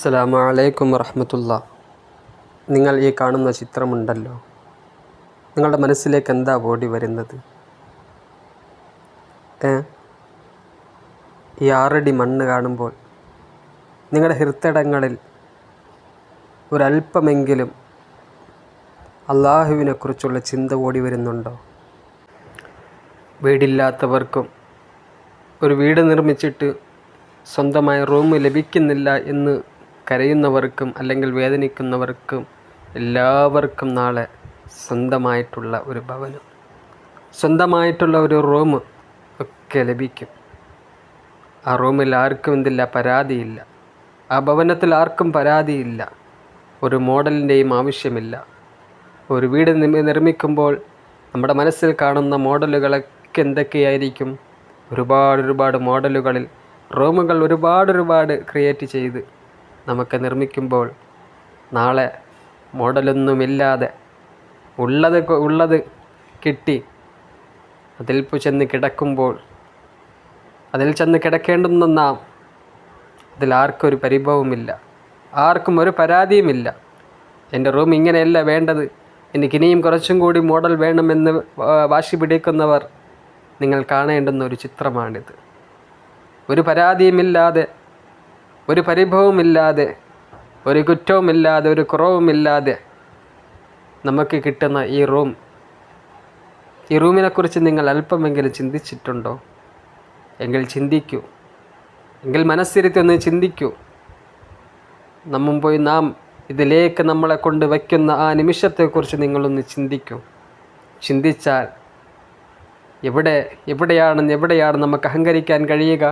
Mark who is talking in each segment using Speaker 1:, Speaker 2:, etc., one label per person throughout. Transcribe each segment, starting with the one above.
Speaker 1: അസ്സലാമു അലൈക്കും വറഹ്മത്തുള്ളാ. നിങ്ങൾ ഈ കാണുന്ന ചിത്രമുണ്ടല്ലോ, നിങ്ങളുടെ മനസ്സിലേക്ക് എന്താ ഓടി വരുന്നത്? ഈ 6 അടി മണ്ണ് കാണുമ്പോൾ നിങ്ങളുടെ ഹൃദയങ്ങളിൽ ഒരല്പമെങ്കിലും അള്ളാഹുവിനെക്കുറിച്ചുള്ള ചിന്ത ഓടി വരുന്നുണ്ടോ? വീടില്ലാത്തവർക്കും ഒരു വീട് നിർമ്മിച്ചിട്ട് സ്വന്തമായ റൂം ലഭിക്കുന്നില്ല എന്ന് കരയുന്നവർക്കും അല്ലെങ്കിൽ വേദനിക്കുന്നവർക്കും എല്ലാവർക്കും നാളെ സ്വന്തമായിട്ടുള്ള ഒരു ഭവനം, സ്വന്തമായിട്ടുള്ള ഒരു റൂം ഒക്കെ ലഭിക്കും. ആ റൂമിൽ ആർക്കും എന്തില്ല, പരാതിയില്ല. ആ ഭവനത്തിൽ ആർക്കും പരാതിയില്ല. ഒരു മോഡലിൻ്റെയും ആവശ്യമില്ല. ഒരു വീട് നിർമ്മിക്കുമ്പോൾ നമ്മുടെ മനസ്സിൽ കാണുന്ന മോഡലുകളൊക്കെ എന്തൊക്കെയായിരിക്കും? ഒരുപാട് മോഡലുകളിൽ റൂമുകൾ ഒരുപാട് ക്രിയേറ്റ് ചെയ്ത് നമുക്ക് നിർമ്മിക്കുമ്പോൾ നാളെ മോഡലൊന്നുമില്ലാതെ ഉള്ളത് കിട്ടി അതിൽ ചെന്ന് കിടക്കുമ്പോൾ, അതിൽ ചെന്ന് കിടക്കേണ്ടുന്ന നാം, അതിലാർക്കും ഒരു പരിഭവമില്ല, ആർക്കും ഒരു പരാതിയുമില്ല. എൻ്റെ റൂം ഇങ്ങനെയല്ല വേണ്ടത്, എനിക്കിനിയും കുറച്ചും കൂടി മോഡൽ വേണമെന്ന് വാശി പിടിക്കുന്നവർ നിങ്ങൾ കാണേണ്ടുന്ന ഒരു ചിത്രമാണിത്. ഒരു പരാതിയുമില്ലാതെ, ഒരു പരിഭവമില്ലാതെ, ഒരു കുറ്റവുമില്ലാതെ, ഒരു കുറവുമില്ലാതെ നമുക്ക് കിട്ടുന്ന ഈ റൂമിനെക്കുറിച്ച് നിങ്ങൾ അല്പമെങ്കിലും ചിന്തിച്ചിട്ടുണ്ടോ? എങ്കിൽ ചിന്തിക്കൂ, എങ്കിൽ മനസ്സിരുത്തി ഒന്ന് ചിന്തിക്കൂ. നാം ഇതിലേക്ക് നമ്മളെ കൊണ്ട് വയ്ക്കുന്ന ആ നിമിഷത്തെക്കുറിച്ച് നിങ്ങളൊന്ന് ചിന്തിക്കൂ. ചിന്തിച്ചാൽ എവിടെയാണ് നമുക്ക് അഹങ്കരിക്കാൻ കഴിയുക?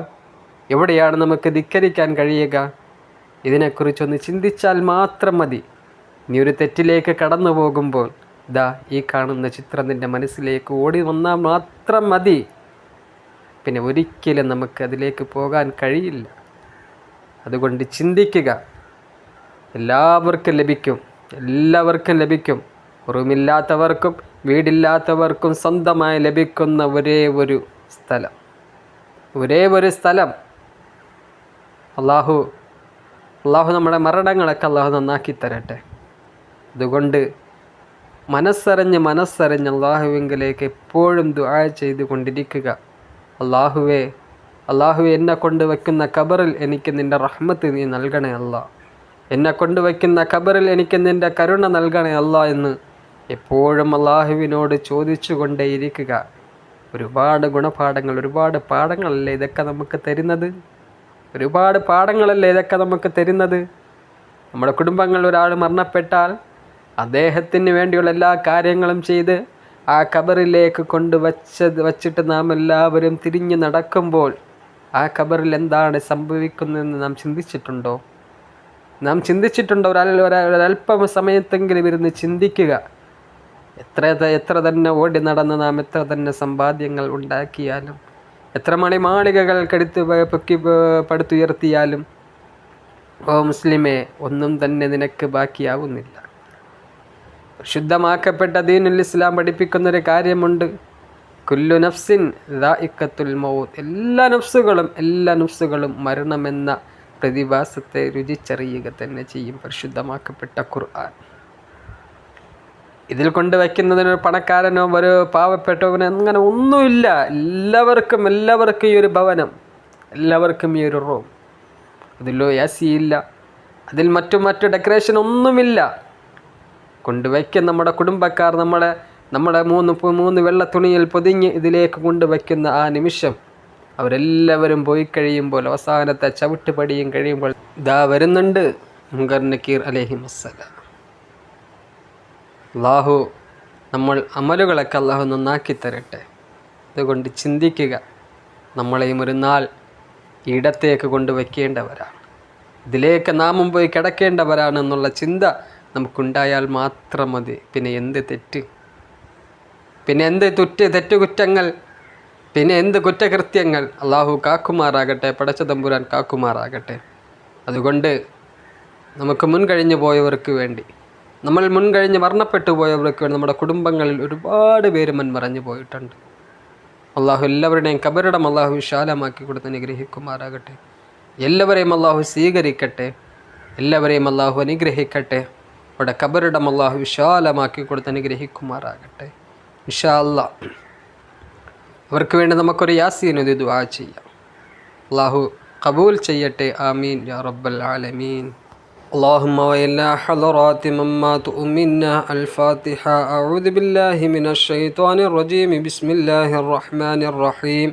Speaker 1: എവിടെയാണ് നമുക്ക് ധിക്കരിക്കാൻ കഴിയുക? ഇതിനെക്കുറിച്ചൊന്ന് ചിന്തിച്ചാൽ മാത്രം മതി. നീ ഒരു തെറ്റിലേക്ക് കടന്നു പോകുമ്പോൾ ഈ കാണുന്ന ചിത്രം നിൻ്റെ മനസ്സിലേക്ക് ഓടി വന്നാൽ മാത്രം മതി. പിന്നെ ഒരിക്കലും നമുക്ക് അതിലേക്ക് പോകാൻ കഴിയില്ല. അതുകൊണ്ട് ചിന്തിക്കുക. എല്ലാവർക്കും ലഭിക്കും. റൂമില്ലാത്തവർക്കും വീടില്ലാത്തവർക്കും സ്വന്തമായി ലഭിക്കുന്ന ഒരേ ഒരു സ്ഥലം. അള്ളാഹു നമ്മുടെ മരണങ്ങളൊക്കെ അള്ളാഹു നന്നാക്കി തരട്ടെ. അതുകൊണ്ട് മനസ്സറിഞ്ഞ് അള്ളാഹുവിലേക്ക് എപ്പോഴും ദുആ ചെയ്തുകൊണ്ടിരിക്കുക. അള്ളാഹുവേ എന്നെ കൊണ്ട് വയ്ക്കുന്ന ഖബറിൽ എനിക്ക് നിൻ്റെ റഹ്മത്ത് നീ നൽകണേ അല്ലാ. എന്നെ കൊണ്ട് വയ്ക്കുന്ന ഖബറിൽ എനിക്ക് നിൻ്റെ കരുണ നൽകണേ അല്ലാ എന്ന് എപ്പോഴും അള്ളാഹുവിനോട് ചോദിച്ചു കൊണ്ടേയിരിക്കുക. ഒരുപാട് ഗുണപാഠങ്ങൾ, ഒരുപാട് പാഠങ്ങളല്ലേ ഇതൊക്കെ നമുക്ക് തരുന്നത്? നമ്മുടെ കുടുംബങ്ങളിൽ ഒരാൾ മരണപ്പെട്ടാൽ അദ്ദേഹത്തിന് വേണ്ടിയുള്ള എല്ലാ കാര്യങ്ങളും ചെയ്ത് ആ ഖബറിലേക്ക് വച്ചിട്ട് നാം എല്ലാവരും തിരിഞ്ഞു നടക്കുമ്പോൾ ആ ഖബറിൽ എന്താണ് സംഭവിക്കുന്നതെന്ന് നാം ചിന്തിച്ചിട്ടുണ്ടോ? ഒരല്പം സമയത്തെങ്കിലും ഇരുന്ന് ചിന്തിക്കുക. എത്ര തന്നെ ഓടി നടന്ന് നാം എത്ര തന്നെ സമ്പാദ്യങ്ങൾ ഉണ്ടാക്കിയാലും, എത്ര മണിമാളികകൾ പൊക്കി പടുത്തുയർത്തിയാലും, ഓ മുസ്ലിമേ, ഒന്നും തന്നെ നിനക്ക് ബാക്കിയാവുന്നില്ല. ശുദ്ധമാക്കപ്പെട്ട ദീനുൽ ഇസ്ലാം പഠിപ്പിക്കുന്നൊരു കാര്യമുണ്ട്. കുല്ലു നഫ്സിൻ ദാഇഖത്തുൽ മൗത്ത്. എല്ലാ നഫ്സുകളും മരണമെന്ന പ്രതിഭാസത്തെ രുചിച്ചറിയുക തന്നെ ചെയ്യും. പരിശുദ്ധമാക്കപ്പെട്ട ഖുർആൻ. ഇതിൽ കൊണ്ട് വയ്ക്കുന്നതിന് ഒരു പണക്കാരനോ ഒരു പാവപ്പെട്ടവനോ അങ്ങനെ ഒന്നുമില്ല. എല്ലാവർക്കും ഈ ഒരു ഭവനം, എല്ലാവർക്കും ഈ ഒരു റൂം. അതിലോ AC ഇല്ല, അതിൽ മറ്റു ഡെക്കറേഷൻ ഒന്നുമില്ല. കൊണ്ടുവയ്ക്കുന്ന നമ്മുടെ കുടുംബക്കാർ നമ്മളെ മൂന്ന് വെള്ള തുണിയിൽ പൊതിഞ്ഞ് ഇതിലേക്ക് കൊണ്ടുവയ്ക്കുന്ന ആ നിമിഷം അവരെല്ലാവരും പോയി കഴിയുമ്പോൾ, അവസാനത്തെ ചവിട്ടുപടിയും കഴിയുമ്പോൾ വരുന്നുണ്ട് മുൻകർ നക്കീർ അലൈഹിസ്സലാം. അള്ളാഹു അമലുകളൊക്കെ അള്ളാഹു നന്നാക്കി തരട്ടെ. അതുകൊണ്ട് ചിന്തിക്കുക. നമ്മളെയും ഒരു നാൾ ഇടത്തേക്ക് കൊണ്ടുവയ്ക്കേണ്ടവരാണ്, ഇതിലേക്ക് നാമും പോയി കിടക്കേണ്ടവരാണെന്നുള്ള ചിന്ത നമുക്കുണ്ടായാൽ മാത്രം മതി. പിന്നെ എന്ത് തെറ്റ്, പിന്നെ എന്ത് തെറ്റുകുറ്റങ്ങൾ, പിന്നെ എന്ത് കുറ്റകൃത്യങ്ങൾ. അള്ളാഹു കാക്കുമാറാകട്ടെ, പടച്ച തമ്പുരാൻ കാക്കുമാറാകട്ടെ. അതുകൊണ്ട് നമുക്ക് മുൻകഴിഞ്ഞു പോയവർക്ക് വേണ്ടി, നമ്മൾ മുൻകഴിഞ്ഞ് മരണപ്പെട്ടു പോയവർക്ക് വേണ്ടി, നമ്മുടെ കുടുംബങ്ങളിൽ ഒരുപാട് പേര് മൺമറഞ്ഞു പോയിട്ടുണ്ട്. അള്ളാഹു എല്ലാവരുടെയും ഖബറിടം അള്ളാഹു വിശാലമാക്കി കൊടുത്ത് അനുഗ്രഹിക്കുമാറാകട്ടെ. എല്ലാവരെയും അള്ളാഹു സ്വീകരിക്കട്ടെ. എല്ലാവരെയും അള്ളാഹു അനുഗ്രഹിക്കട്ടെ. അവിടെ ഖബറിടം അള്ളാഹു വിശാലമാക്കി കൊടുത്ത് അനുഗ്രഹിക്കുമാറാകട്ടെ. ഇൻഷാ അല്ലാഹ് അവർക്ക് വേണ്ടി നമുക്കൊരു യാസീനൊരു ദുആ ചെയ്യാം. അള്ളാഹു ഖബൂൽ ചെയ്യട്ടെ. ആമീൻ യാ റബ്ബൽ ആലമീൻ. اللهم وإلى حضرات من ماتوا منا الفاتحة. أعوذ بالله من الشيطان الرجيم. بسم الله الرحمن الرحيم.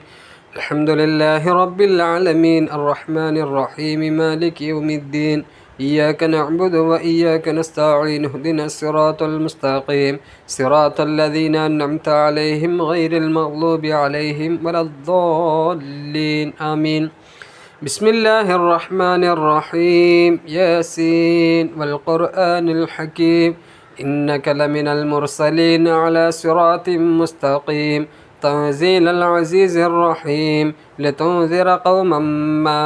Speaker 1: الحمد لله رب العالمين الرحمن الرحيم مالك يوم الدين. إياك نعبد وإياك نستعين. اهدنا الصراط المستقيم صراط الذين أنعمت عليهم غير المغضوب عليهم ولا الضالين. آمين. بسم الله الرحمن الرحيم. ياسين والقرآن الحكيم إنك لمن المرسلين على صراط مستقيم. تنزيل العزيز الرحيم. لتنذر قوما ما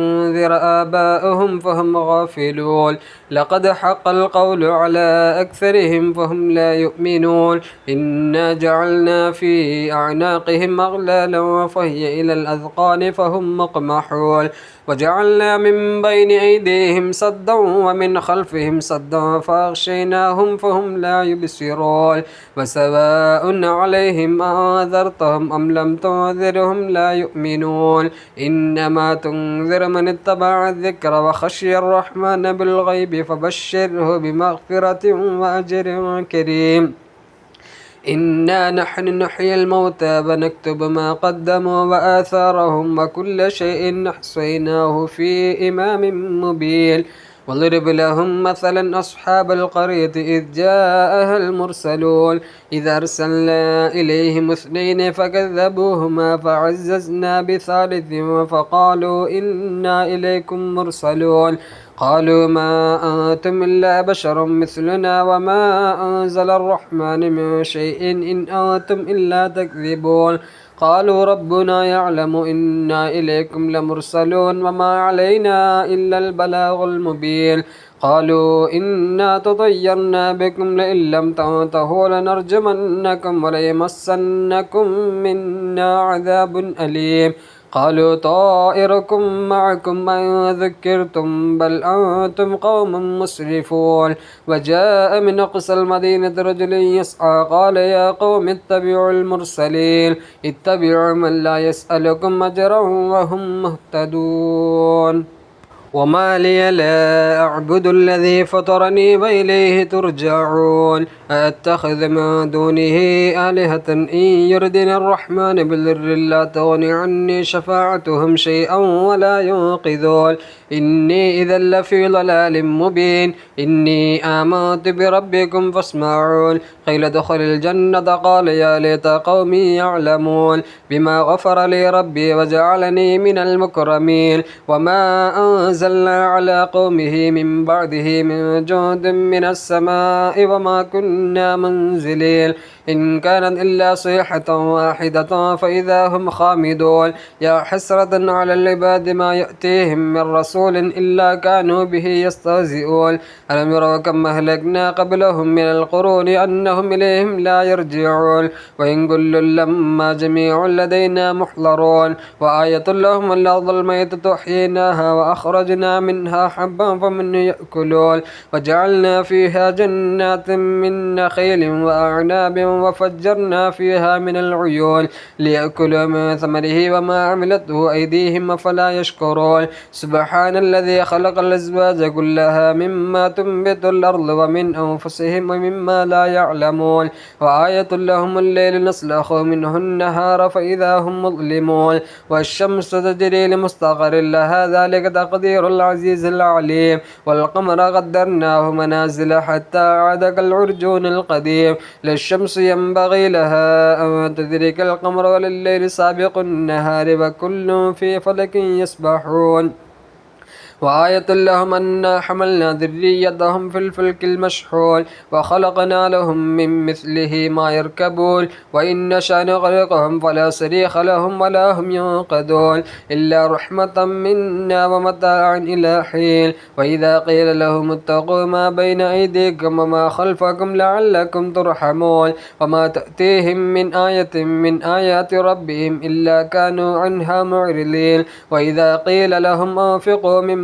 Speaker 1: أنذر آباؤهم فهم غافلون. لقد حق القول على أكثرهم فهم لا يؤمنون. إنا جعلنا في أعناقهم أغلالا فهي إلى الأذقان فهم مقمحون. وجعلنا من بين أيديهم سدا ومن خلفهم سدا فأغشيناهم فهم لا يبصرون. وسواء عليهم أنذرتهم أم لم تنذرهم لا يؤمنون. إنما تنذر من اتبع الذكر وخشي الرحمن بالغيب فبشره بمغفرة وأجر كريم. إنا نحن نحيي الموتى ونكتب ما قدموا وآثارهم وكل شيء أحصيناه في إمام مبين. واضرب لهم مثلا أصحاب القرية إذ جاءها المرسلون. إذ أرسلنا إليهم اثنين فكذبوهما فعززنا بثالث فقالوا إنا إليكم مرسلون. قالوا ما أنتم إلا بشر مثلنا وما أنزل الرحمن من شيء إن أنتم إلا تكذبون. قالوا ربنا يعلم إنا إليكم لمرسلون وما علينا إلا البلاغ المبين. قالوا إنا تطيرنا بكم لئن لم تنتهوا لنرجمنكم وليمسنكم منا عذاب أليم. قالوا طائركم معكم أن ذكرتم بل أنتم قوم مسرفون. وجاء من أقصى المدينة رجل يسعى قال يا قوم اتبعوا المرسلين. اتبعوا من لا يسألكم أجرا وهم مهتدون. وما لي لا أعبد الذي فطرني وإليه ترجعون. أتخذ من دونه آلهة إن يردني الرحمن بضر لا تغن عني شفاعتهم شيئا ولا ينقذون. إني إذا لفي ضلال مبين. إني آمنت بربكم فاسمعون. قيل ادخل الجنة قال يا ليت قومي يعلمون بما غفر لي ربي وجعلني من المكرمين. وما أنزلنا على قومه من بعده من جند من السماء وما كنا منزلين. إن كانت إلا صيحة واحدة فإذا هم خامدون. يا حسرة على العباد ما يأتيهم من رسول إلا كانوا به يستهزئون. ألم يروا كم أهلكنا قبلهم من القرون أنهم إليهم لا يرجعون. وإن كل لما جميع لدينا محضرون. وآية لهم الأرض الميتة أحييناها وأخرجنا منها حبا فمنه يأكلون. وجعلنا فيها جنات من نخيل وأعناب وفجرنا فيها من العيون ليأكلوا من ثمره وما عملته أيديهم فلا يشكرون. سبحان الذي خلق الأزواج كلها مما تنبت الأرض ومن أنفسهم ومما لا يعلمون. وآية لهم الليل نسلخ منه النهار فإذا هم مظلمون. والشمس تجري لمستقر لها ذلك تقدير العزيز العليم. والقمر قدرناه منازل حتى عاد كالعرجون القديم. للشمس ينبغي لها أن تدرك القمر ولليل سابق النهار وكل في فلك يسبحون. وآية لهم أنا حملنا ذريتهم في الفلك المشحون وخلقنا لهم من مثله ما يركبون. وإن نشأ نغرقهم فلا صريخ لهم ولا هم ينقذون إلا رحمة منا ومتاعا إلى حين. وإذا قيل لهم اتقوا ما بين أيديكم وما خلفكم لعلكم ترحمون. وما تأتيهم من آية من آيات ربهم إلا كانوا عنها معرضين. وإذا قيل لهم أنفقوا مما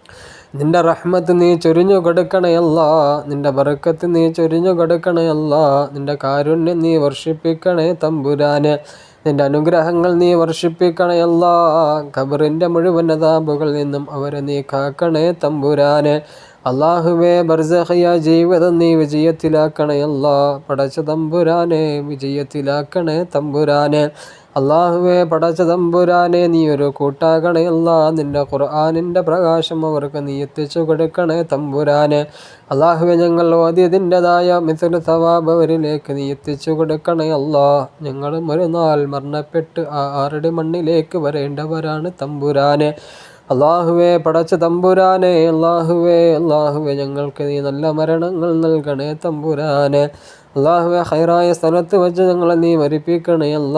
Speaker 1: നിന്റെ റഹ്മത്ത് നീ ചൊരിഞ്ഞു കൊടുക്കണയല്ല, നിന്റെ ബറക്കത്ത് നീ ചൊരിഞ്ഞു കൊടുക്കണയല്ല, നിന്റെ കാരുണ്യം നീ വർഷിപ്പിക്കണേ തമ്പുരാനെ, നിന്റെ അനുഗ്രഹങ്ങൾ നീ വർഷിപ്പിക്കണയല്ല. ഖബറിൻ്റെ മുഴുവൻ അദാബുകളിൽ നിന്നും അവരെ നീ കാക്കണേ തമ്പുരാനെ. അള്ളാഹുവേ ബർസഖിയ ജീവിതം നീ വിജയത്തിലാക്കണയല്ല, പടച്ച തമ്പുരാനെ വിജയത്തിലാക്കണേ തമ്പുരാനെ. അള്ളാഹുവേ പടച്ച തമ്പുരാനെ നീ ഒരു കൂട്ടാകണയല്ല, നിന്റെ ഖുർആനിൻ്റെ പ്രകാശം അവർക്ക് നീ എത്തിച്ചു കൊടുക്കണേ തമ്പുരാനെ. അള്ളാഹുവെ ഞങ്ങൾ ഓതിയതിൻ്റെതായ മിഥുന സവാബ് അവരിലേക്ക് നീ എത്തിച്ചു കൊടുക്കണയല്ല. ഞങ്ങളും ഒരു നാൾ മരണപ്പെട്ട് ആ ആറടി മണ്ണിലേക്ക് വരേണ്ടവരാണ് തമ്പുരാനെ. അള്ളാഹുവേ പടച്ച തമ്പുരാനെ, അള്ളാഹുവേ ഞങ്ങൾക്ക് നീ നല്ല മരണങ്ങൾ നൽകണേ തമ്പുരാനെ. അള്ളാഹുവെ ഹൈറായ സ്ഥലത്ത് വെച്ച് ഞങ്ങളെ നീ മരിപ്പിക്കണയല്ല.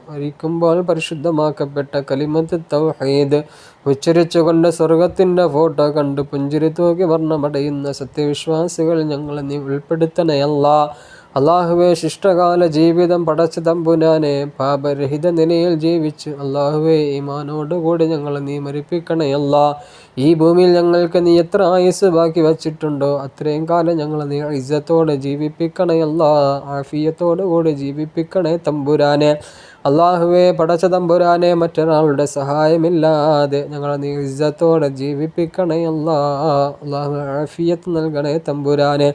Speaker 1: മരിക്കുമ്പോൾ പരിശുദ്ധമാക്കപ്പെട്ട കലിമത്ത് തൗഹീദ് ഉച്ചരിച്ചുകൊണ്ട് സ്വർഗത്തിൻ്റെ ഫോട്ടോ കണ്ട് പുഞ്ചിരി തൂക്കി വർണ്ണമടയുന്ന സത്യവിശ്വാസികൾ ഞങ്ങളെ നീ ഉൾപ്പെടുത്തണയല്ല. അള്ളാഹുവെ ശിഷ്ടകാല ജീവിതം പടച്ച തമ്പുരാനെ പാപരഹിത നിലയിൽ ജീവിച്ച് അള്ളാഹുവെ ഈമാനോടുകൂടി ഞങ്ങളെ നീ മരിപ്പിക്കണയല്ല. ഈ ഭൂമിയിൽ ഞങ്ങൾക്ക് നീ എത്ര ആയുസ് ബാക്കി വച്ചിട്ടുണ്ടോ അത്രയും കാലം ഞങ്ങളെ നീ ഇസ്സത്തോടെ ജീവിപ്പിക്കണയല്ല, ആഫിയത്തോടു കൂടി ജീവിപ്പിക്കണേ തമ്പുരാനെ. അള്ളാഹുവെ പടച്ച തമ്പുരാനെ മറ്റൊരാളുടെ സഹായമില്ലാതെ ഞങ്ങളെ നീ ഇസ്സത്തോടെ ജീവിപ്പിക്കണയല്ല. അള്ളാഹു ആഫിയത്ത് നൽകണേ തമ്പുരാനെ.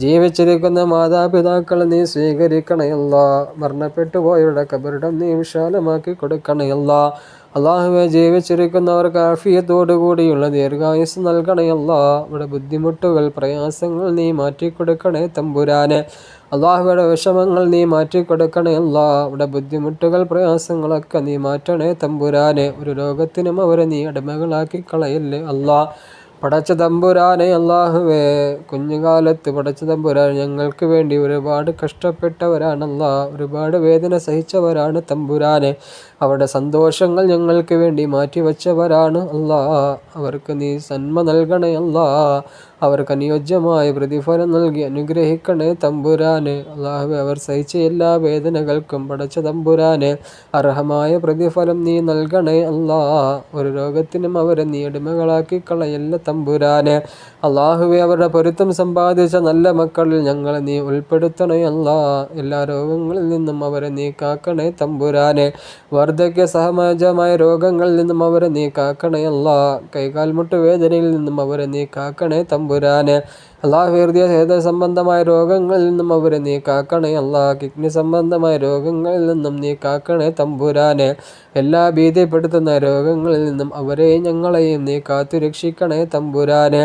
Speaker 1: ജീവിച്ചിരിക്കുന്ന മാതാപിതാക്കളെ നീ സ്വീകരിക്കണയല്ല, മരണപ്പെട്ടു പോയവരുടെ ഖബറിടം നീ വിശാലമാക്കി കൊടുക്കണയല്ല. അള്ളാഹുവെ ജീവിച്ചിരിക്കുന്നവർക്ക് ആഫിയത്തോടുകൂടിയുള്ള ദീർഘായുസ് നൽകണയല്ല. ഇവിടെ ബുദ്ധിമുട്ടുകൾ പ്രയാസങ്ങൾ നീ മാറ്റിക്കൊടുക്കണേ തമ്പുരാനെ. അള്ളാഹുവിടെ വിഷമങ്ങൾ നീ മാറ്റിക്കൊടുക്കണയല്ല. ഇവിടെ ബുദ്ധിമുട്ടുകൾ പ്രയാസങ്ങളൊക്കെ നീ മാറ്റണേ തമ്പുരാനെ. ഒരു രോഗത്തിനും അവരെ നീ അടിമകളാക്കി കളയല്ലേ അല്ലാ. പടച്ച തമ്പുരാനെ അള്ളാഹുവേ കുഞ്ഞുകാലത്ത് പടച്ച തമ്പുരാൻ ഞങ്ങൾക്ക് വേണ്ടി ഒരുപാട് കഷ്ടപ്പെട്ടവരാണല്ല, ഒരുപാട് വേദന സഹിച്ചവരാണ് തമ്പുരാനെ. അവരുടെ സന്തോഷങ്ങൾ ഞങ്ങൾക്ക് വേണ്ടി മാറ്റിവെച്ചവരാണ് അല്ലാ. അവർക്ക് നീ നന്മ നൽകണേ അല്ലാ. അവർക്ക് അനുയോജ്യമായ പ്രതിഫലം നൽകി അനുഗ്രഹിക്കണേ തമ്പുരാനെ. അള്ളാഹുവേ അവർ സഹിച്ച എല്ലാ വേദനകൾക്കും പടച്ച തമ്പുരാനെ അർഹമായ പ്രതിഫലം നീ നൽകണേ അല്ലാ. ഒരു രോഗത്തിനും അവരെ നീ അടിമകളാക്കി കളയല്ല തമ്പുരാനെ. അള്ളാഹുവെ അവരുടെ പൊരുത്തം സമ്പാദിച്ച നല്ല മക്കളിൽ ഞങ്ങളെ നീ ഉൾപ്പെടുത്തണേ അല്ലാ. എല്ലാ രോഗങ്ങളിൽ നിന്നും അവരെ നീ കാക്കണേ തമ്പുരാനെ. വാർദ്ധക്യ സഹജമായ രോഗങ്ങളിൽ നിന്നും അവരെ നീ കാക്കണേ അല്ലാ. കൈകാൽ മുട്ട് വേദനയിൽ നിന്നും അവരെ നീ കാക്കണേ തമ്പുരാനെ. അള്ളാഹു ഹൃദയ സംബന്ധമായ രോഗങ്ങളിൽ നിന്നും അവരെ നീ കാക്കണേ അല്ലാ. കിഡ്നി സംബന്ധമായ രോഗങ്ങളിൽ നിന്നും നീ കാക്കണേ തമ്പുരാനെ. എല്ലാ ഭീതിപ്പെടുത്തുന്ന രോഗങ്ങളിൽ നിന്നും അവരെയും ഞങ്ങളെയും നീ കാത്തുരക്ഷിക്കണേ തമ്പുരാനെ.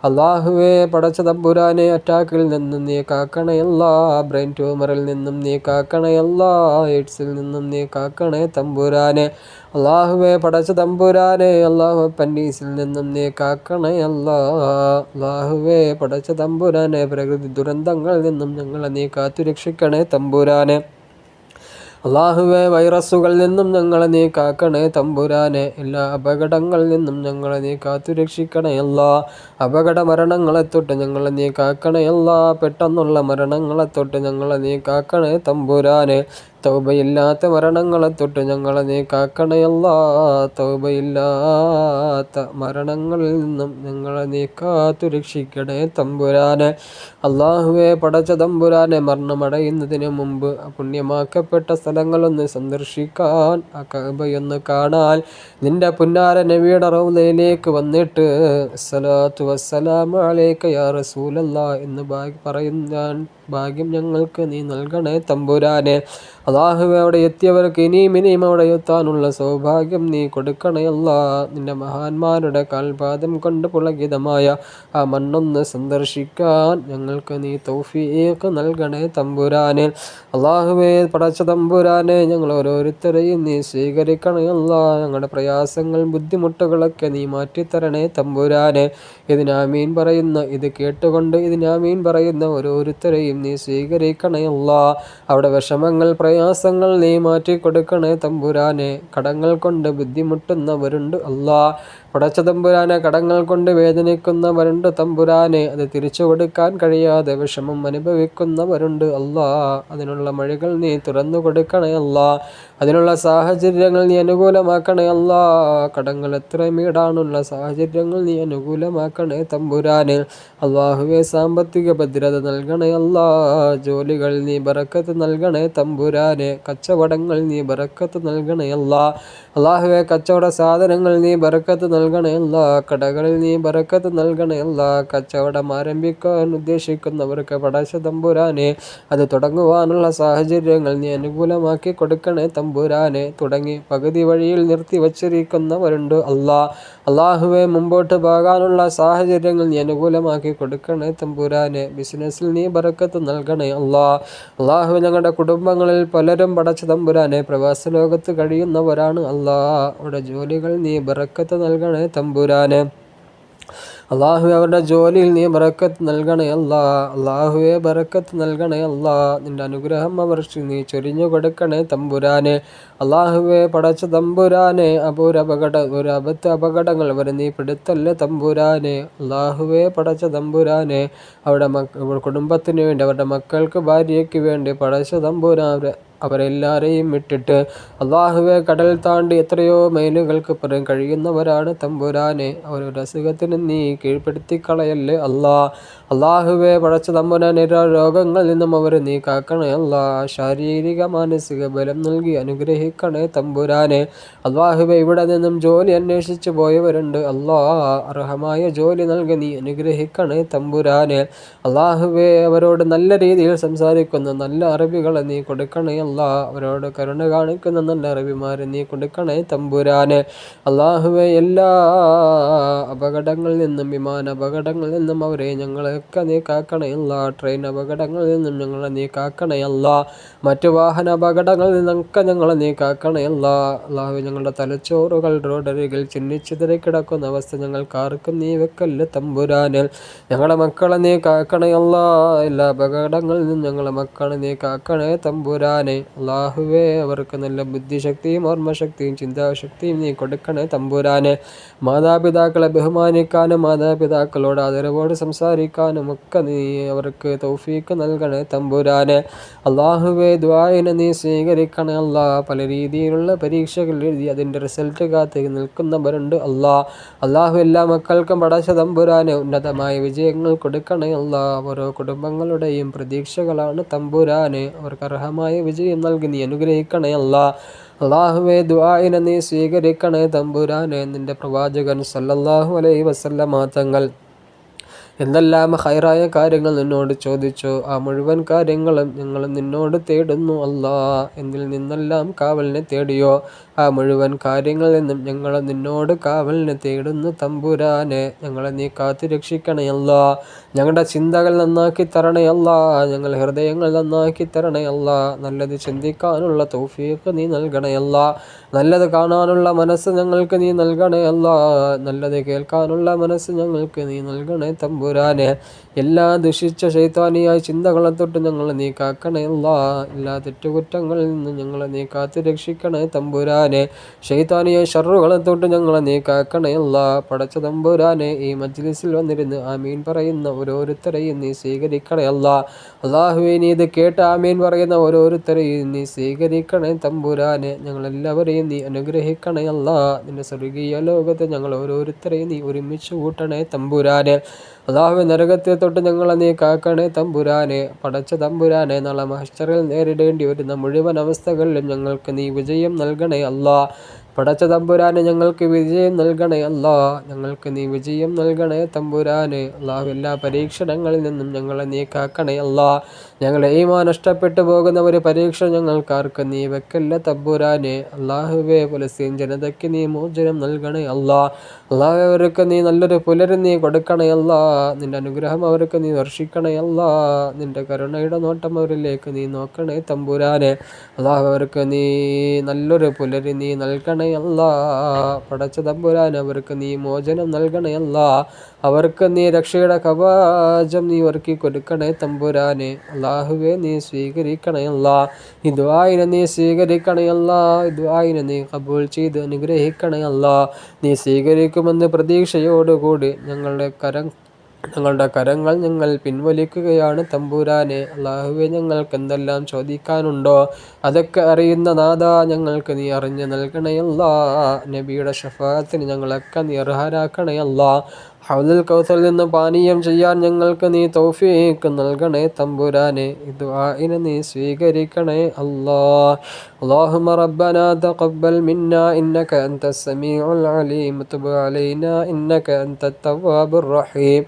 Speaker 1: അള്ളാഹുവെ പടച്ച തമ്പുരാനെ അറ്റാക്കിൽ നിന്നും നീ കാക്കണയല്ല, ബ്രെയിൻ ട്യൂമറിൽ നിന്നും നീ കാക്കണയല്ല, എയ്ഡ്സിൽ നിന്നും നീ കാക്കണേ തമ്പുരാനെ. അള്ളാഹുവെ പടച്ച തമ്പുരാനെ അള്ളാഹു അപ്പൻഡീസിൽ നിന്നും നീ കാക്കണയല്ല. അള്ളാഹുവെ പടച്ച തമ്പുരാനെ പ്രകൃതി ദുരന്തങ്ങളിൽ നിന്നും ഞങ്ങളെ നീ കാത്തുരക്ഷിക്കണേ തമ്പുരാനെ. അള്ളാഹുവെ വൈറസുകളിൽ നിന്നും ഞങ്ങളെ നീ കാക്കണേ തമ്പുരാനെ. എല്ലാ അപകടങ്ങളിൽ നിന്നും ഞങ്ങളെ നീ കാത്തുരക്ഷിക്കണയല്ല. അപകട മരണങ്ങളെ തൊട്ട് ഞങ്ങളെ നീ കാക്കണയല്ല. പെട്ടെന്നുള്ള മരണങ്ങളെ തൊട്ട് ഞങ്ങളെ നീ കാക്കണേ തമ്പുരാനെ. തൗബയില്ലാത്ത മരണങ്ങളെ തൊട്ട് ഞങ്ങളെ നീ കാക്കണയല്ല. തൗബയില്ലാത്ത മരണങ്ങളിൽ നിന്നും ഞങ്ങളെ നീ കാത്തുരക്ഷിക്കണേ തമ്പുരാനെ. അള്ളാഹുവെ പടച്ച തമ്പുരാനെ മരണമടയുന്നതിന് മുമ്പ് പുണ്യമാക്കപ്പെട്ട സ്ഥലങ്ങളൊന്ന് സന്ദർശിക്കാൻ, ആ കഅബയൊന്ന് കാണാൻ, നിന്റെ പുന്നാര നബിയുടെ റൗളയിലേക്ക് വന്നിട്ട് അസ്സലാത്തു വസ്സലാമു അലൈക യാ റസൂലല്ലാ എന്ന് പറയുന്ന ഭാഗ്യം ഞങ്ങൾക്ക് നീ നൽകണേ തമ്പുരാനെ. അള്ളാഹുവെ അവിടെ എത്തിയവർക്ക് ഇനിയും അവിടെ എത്താനുള്ള സൗഭാഗ്യം നീ കൊടുക്കണയല്ല. നിന്റെ മഹാന്മാരുടെ കാൽപാദം കൊണ്ട് പുളകിതമായ ആ മണ്ണൊന്ന് സന്ദർശിക്കാൻ ഞങ്ങൾക്ക് നീ തൗഫീഖ് നൽകണേ തമ്പുരാനെ. അള്ളാഹുവെ പടച്ച തമ്പുരാനെ ഞങ്ങൾ ഓരോരുത്തരെയും നീ സ്വീകരിക്കണയല്ല. ഞങ്ങളുടെ പ്രയാസങ്ങൾ ബുദ്ധിമുട്ടുകളൊക്കെ നീ മാറ്റിത്തരണേ തമ്പുരാനെ. ഇതിനാമീൻ പറയുന്ന, ഇത് കേട്ടുകൊണ്ട് ഇതിനാമീൻ പറയുന്ന ഓരോരുത്തരെയും നീ സ്വീകരിക്കണയല്ല. അവിടെ വിഷമങ്ങൾ പ്രയാസങ്ങൾ നീ മാറ്റിക്കൊടുക്കണേ തമ്പുരാനെ. കടങ്ങൾ കൊണ്ട് ബുദ്ധിമുട്ടുന്നവരുണ്ട് അല്ലാ. പടച്ച തമ്പുരാനെ, കടങ്ങൾ കൊണ്ട് വേദനിക്കുന്നവരുണ്ട് തമ്പുരാനെ, അത് തിരിച്ചു കൊടുക്കാൻ കഴിയാതെ വിഷമം അനുഭവിക്കുന്നവരുണ്ട് അല്ലാ. അതിനുള്ള വഴികൾ നീ തുറന്നു കൊടുക്കണേ അല്ലാ. അതിനുള്ള സാഹചര്യങ്ങൾ നീ അനുകൂലമാക്കണേ അല്ലാ. കടങ്ങൾ എത്രയും ഈടാനുള്ള സാഹചര്യങ്ങൾ നീ അനുകൂലമാക്കണേ തമ്പുരാനെ. അള്ളാഹുവെ, സാമ്പത്തിക ഭദ്രത നൽകണേ അല്ലാ. ജോലികൾ നീ ബറക്കത്ത് നൽകണേ തമ്പുരാനെ. കച്ചവടങ്ങൾ നീ ബറക്കത്ത് നൽകണേ അല്ലാ. അള്ളാഹുവെ, കച്ചവട സാധനങ്ങൾ നീ ബറക്കത്ത് നൽകണേ അല്ലാ. കടകളിൽ നീ ബറക്കത്ത് നൽകണേ അല്ലാ. കച്ചവടം ആരംഭിക്കാൻ ഉദ്ദേശിക്കുന്നവർക്ക് പടച്ച തമ്പുരാനെ, അത് തുടങ്ങുവാനുള്ള സാഹചര്യങ്ങൾ നീ അനുകൂലമാക്കി കൊടുക്കണേ തമ്പുരാനെ. തുടങ്ങി പകുതി വഴിയിൽ നിർത്തി വച്ചിരിക്കുന്നവരുണ്ട് അല്ലാ. അള്ളാഹുവെ, മുമ്പോട്ട് പോകാനുള്ള സാഹചര്യങ്ങൾ നീ അനുകൂലമാക്കി കൊടുക്കണേ തമ്പുരാനെ. ബിസിനസ്സിൽ നീ ബറക്കത്ത് നൽകണേ അല്ലാ. അള്ളാഹു, ഞങ്ങളുടെ കുടുംബങ്ങളിൽ പലരും പടച്ച തമ്പുരാനെ പ്രവാസ ലോകത്ത് കഴിയുന്നവരാണ് അല്ലാ. അവിടെ ജോലികൾ നീ ബറക്കത്ത് നൽകണേ തമ്പുരാനെ. അള്ളാഹുവെ, അവരുടെ ജോലിയിൽ നീ ബറക്കത്ത് നൽകണേ അല്ലാ. അള്ളാഹുവെ, ബറക്കത്ത് നൽകണേ അല്ലാ. നിന്റെ അനുഗ്രഹം അവർക്ക് നീ ചൊരിഞ്ഞു കൊടുക്കണേ തമ്പുരാനെ. അള്ളാഹുവെ, പടച്ച തമ്പുരാനെ, അപകടങ്ങൾ അവരെ നീ പെടുത്തല്ലേ തമ്പുരാനെ. അള്ളാഹുവെ, പടച്ച തമ്പുരാനെ, അവരുടെ കുടുംബത്തിന് വേണ്ടി, അവരുടെ മക്കൾക്ക്, ഭാര്യയ്ക്ക് വേണ്ടി പടച്ച തമ്പുരാൻ അവരെല്ലാവരെയും വിട്ടിട്ട് അള്ളാഹുവെ, കടൽ താണ്ടി എത്രയോ മൈലുകൾക്ക് പുറം കഴിയുന്നവരാണ് തമ്പുരാനെ. അവരുടെ അസുഖത്തിന് നീ കീഴ്പ്പെടുത്തി കളയല്ലേ അല്ലാ. അള്ളാഹുവെ, പടച്ച തമ്പുരാനെ, രോഗങ്ങളിൽ നിന്നും അവരെ നീ കാക്കണേ അല്ലാ. ശാരീരിക മാനസിക ബലം നൽകി അനുഗ്രഹിക്കണേ തമ്പുരാനെ. അള്ളാഹുവെ, ഇവിടെ നിന്നും ജോലി അന്വേഷിച്ചു പോയവരുണ്ട് അല്ലാ. അർഹമായ ജോലി നൽകി നീ അനുഗ്രഹിക്കണേ തമ്പുരാനെ. അള്ളാഹുവെ, അവരോട് നല്ല രീതിയിൽ സംസാരിക്കുന്ന നല്ല അറബികളെ നീ കൊടുക്കണേ അല്ലാ. അവരോട് കരുണ കാണിക്കുന്ന നല്ല അറബിമാരെ നീ കൊടുക്കണേ തമ്പുരാനെ. അള്ളാഹുവെ, എല്ലാ അപകടങ്ങളിൽ നിന്നും, വിമാന അപകടങ്ങളിൽ നിന്നും അവരെ ഞങ്ങളെയൊക്കെ നീ കാക്കണേ അല്ലാ. ട്രെയിൻ അപകടങ്ങളിൽ നിന്നും ഞങ്ങളെ നീ കാക്കണേ അല്ലാ. മറ്റു വാഹന അപകടങ്ങളിൽ നിന്നൊക്കെ ഞങ്ങളെ നീ കാക്കണേ അല്ലാ. അള്ളാഹു, ഞങ്ങളുടെ തലച്ചോറുകൾ റോഡരികിൽ ചിന്നിച്ചിതറി കിടക്കുന്ന അവസ്ഥ ഞങ്ങൾക്ക് ആർക്കും നീ വെക്കല്ലേ തമ്പുരാനെ. ഞങ്ങളുടെ മക്കളെ നീ കാക്കണേ അല്ലാ. എല്ലാ അപകടങ്ങളിൽ നിന്നും ഞങ്ങളുടെ മക്കളെ നീ കാക്കണേ തമ്പുരാനെ. അള്ളാഹുവെ, അവർക്ക് നല്ല ബുദ്ധിശക്തിയും ഓർമ്മശക്തിയും ചിന്താശക്തിയും നീ കൊടുക്കണേ തമ്പുരാനെ. മാതാപിതാക്കളെ ബഹുമാനിക്കാനും മാതാപിതാക്കളോട് ആദരവോട് സംസാരിക്കാനും ഒക്കെ നീ അവർക്ക് തൗഫീക്ക് നൽകണേ തമ്പുരാനെ. അള്ളാഹുവെ, ദുആഇനെ നീ സ്വീകരിക്കണേ അല്ലാ. പല രീതിയിലുള്ള പരീക്ഷകൾ എഴുതി അതിൻ്റെ റിസൾട്ട് കാത്ത് നിൽക്കുന്നവരുണ്ട് അല്ലാ. അള്ളാഹു, എല്ലാ മക്കൾക്കും പടച്ച തമ്പുരാനെ ഉന്നതമായ വിജയങ്ങൾ കൊടുക്കണേ അല്ലാ. ഓരോ കുടുംബങ്ങളുടെയും പ്രതീക്ഷകളാണ് തമ്പുരാനെ. അവർക്ക് അർഹമായ വിജയം നൽകി നീ അനുഗ്രഹിക്കണേ അല്ലാ. അള്ളാഹുവെ, ദുആഇനെ നീ സ്വീകരിക്കണേ തമ്പുരാനെ. നിന്റെ പ്രവാചകൻ സല്ലല്ലാഹു അലൈഹി വസല്ലമ തങ്ങൾ എന്തെല്ലാം ഹൈറായ കാര്യങ്ങൾ നിന്നോട് ചോദിച്ചു, ആ മുഴുവൻ കാര്യങ്ങളും ഞങ്ങൾ നിന്നോട് തേടുന്നു അല്ലാ. എന്നിൽ നിന്നെല്ലാം കാവലിനെ തേടിയോ, ആ മുഴുവൻ കാര്യങ്ങളിൽ നിന്നും ഞങ്ങൾ നിന്നോട് കാവലിനെ തേടുന്നു തമ്പുരാനെ. ഞങ്ങളെ നീ കാത്തു രക്ഷിക്കണേ അല്ലാ. ഞങ്ങളുടെ ചിന്തകൾ നന്നാക്കി തരണേ അല്ലാ. ഞങ്ങളുടെ ഹൃദയങ്ങൾ നന്നാക്കി തരണേ അല്ലാ. നല്ലത് ചിന്തിക്കാനുള്ള തൗഫീഖ് നീ നൽകണേ അല്ലാ. നല്ലത് കാണാനുള്ള മനസ്സ് ഞങ്ങൾക്ക് നീ നൽകണേ അല്ലാ. നല്ലത് കേൾക്കാനുള്ള മനസ്സ് ഞങ്ങൾക്ക് നീ നൽകണേ തമ്പുരാനെ. എല്ലാ ദുഷിച്ച ശൈത്താനിയായ ചിന്തകളെ തൊട്ട് ഞങ്ങളെ നീ കാക്കണേ അല്ലാ. എല്ലാ തെറ്റുകുറ്റങ്ങളിൽ നിന്നും ഞങ്ങളെ നീ കാത്തു രക്ഷിക്കണേ തമ്പുരാനെ. ശൈത്താനിയായ ഷർറുകളെ തൊട്ട് ഞങ്ങളെ നീ കാക്കണേ അല്ലാ. പടച്ച തമ്പുരാനെ, ഈ മജ്ലിസിൽ വന്നിരുന്ന് ആമീൻ പറയുന്ന ഓരോരുത്തരെയും നീ സ്വീകരിക്കണേ അല്ലാ. അള്ളാഹുവേ, നീ ഇത് കേട്ട് ആമീൻ പറയുന്ന ഓരോരുത്തരെയും നീ സ്വീകരിക്കണേ തമ്പുരാനെ. ഞങ്ങളെല്ലാവരെയും നീ അനുഗ്രഹിക്കണേ അല്ലാ. നിന്റെ സ്വർഗീയ ലോകത്ത് ഞങ്ങൾ ഓരോരുത്തരെയും നീ ഒരുമിച്ച് കൂട്ടണേ തമ്പുരാനെ. അള്ളാഹുവേ, നരകത്തെ തൊട്ട് ഞങ്ങളെ നീ കാക്കണേ തമ്പുരാനെ. പടച്ച തമ്പുരാനെ, നാളെ മഹ്ശറിൽ നേരിടേണ്ടി വരുന്ന മുഴുവൻ അവസ്ഥകളിലും ഞങ്ങൾക്ക് നീ വിജയം നൽകണേ അല്ലാ. പടച്ച തമ്പുരാനെ, ഞങ്ങൾക്ക് വിജയം നൽകണേ അല്ലാ. ഞങ്ങൾക്ക് നീ വിജയം നൽകണേ തമ്പുരാനെ. അള്ളാഹു, എല്ലാ പരീക്ഷണങ്ങളിൽ നിന്നും ഞങ്ങളെ നീ കാക്കണേ അല്ലാ. ഞങ്ങളെ ഈമാൻ നഷ്ടപ്പെട്ടു പോകുന്ന ഒരു പരീക്ഷ ഞങ്ങൾക്കാർക്ക് നീ വെക്കല്ല തമ്പുരാനെ. അള്ളാഹുവേ, ഫലസ്തീൻ ജനതയ്ക്ക് നീ മോചനം നൽകണേ അല്ലാ. അള്ളാഹു, അവർക്ക് നീ നല്ലൊരു പുലരി നീ കൊടുക്കണേ അല്ലാ. നിന്റെ അനുഗ്രഹം അവർക്ക് നീ വർഷിക്കണേ അല്ലാ. നിന്റെ കരുണയുടെ നോട്ടം അവരിലേക്ക് നീ നോക്കണേ തമ്പുരാനെ. അള്ളാഹു, അവർക്ക് നീ നല്ലൊരു പുലരി നീ നൽകണേ നൽകണയല്ല. പടച്ച തമ്പുരാൻ അവർക്ക് നീ മോചനം നൽകണയല്ല. അവർക്ക് നീ രക്ഷയുടെ കവചം നീ ഒരുക്കി കൊടുക്കണേ തമ്പുരാനെ. അല്ലാഹുവേ നീ സ്വീകരിക്കണയല്ല. ഈ ദുആഇനെ നീ സ്വീകരിക്കണയല്ല. ഈ ദുആഇനെ നീ ഖബൂൽ ചെയ്ത് അനുഗ്രഹിക്കണയല്ല. നീ സ്വീകരിക്കുമെന്ന് പ്രതീക്ഷയോടുകൂടി ഞങ്ങളുടെ കരങ്ങൾ ഞങ്ങൾ പിൻവലിക്കുകയാണ് തമ്പുരാനെ. അല്ലാഹുവേ ഞങ്ങൾക്ക് എന്തെല്ലാം ചോദിക്കാനുണ്ടോ അതൊക്കെ അറിയുന്ന നാഥ, ഞങ്ങൾക്ക് നീ അറിഞ്ഞു നൽകണയല്ല. നബിയുടെ ഷഫാഅത്തിന് ഞങ്ങളൊക്കെ നീ അർഹരാക്കണയല്ല. ഹൗദുൽ കൗസറിൽ നിന്ന് പാനീയം ചെയ്യാൻ ഞങ്ങൾക്ക് നീ തൗഫീഖ് നൽകണേ തമ്പുരാനെ. ഈ ദുആഇനെ നീ സ്വീകരിക്കണേ അല്ലാ. اللهم ربنا تقبل منا إنك أنت السميع العليم وتب علينا إنك أنت التواب الرحيم.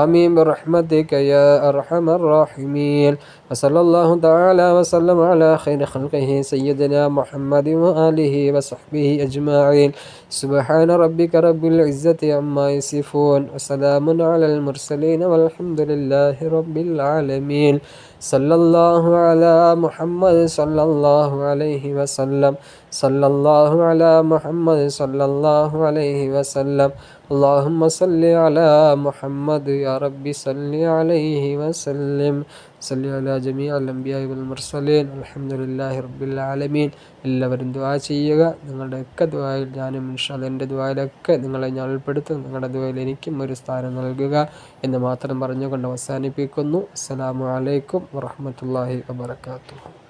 Speaker 1: آمين برحمتك يا أرحم الراحمين. وصلى الله تعالى وسلم على خير خلقه سيدنا محمد وآله وصحبه أجمعين. سبحان ربك رب العزة عما يصفون وسلام على المرسلين والحمد لله رب العالمين. صلى الله على محمد صلى الله عليه وسلم. صلى الله على محمد صلى الله عليه وسلم. اللهم صل على محمد يا رب صل عليه وسلم. صل على جميع الأنبياء والمرسلين. الحمد لله رب العالمين. എല്ലാവരും ദുആ ചെയ്യുക. നിങ്ങളുടെയൊക്കെ ദുആയിൽ ഞാനും ഇൻഷാ അല്ലാഹ് എൻ്റെ ദുആയിലൊക്കെ നിങ്ങളെ ഞാൻ ഉൾപ്പെടുത്തും. നിങ്ങളുടെ ദുആയിൽ എനിക്കും ഒരു സ്ഥാനം നൽകുക എന്ന് മാത്രം പറഞ്ഞുകൊണ്ട് അവസാനിപ്പിക്കുന്നു. അസ്സലാമു അലൈക്കും വറഹ്മത്തുള്ളാഹി വബറകാതുഹു.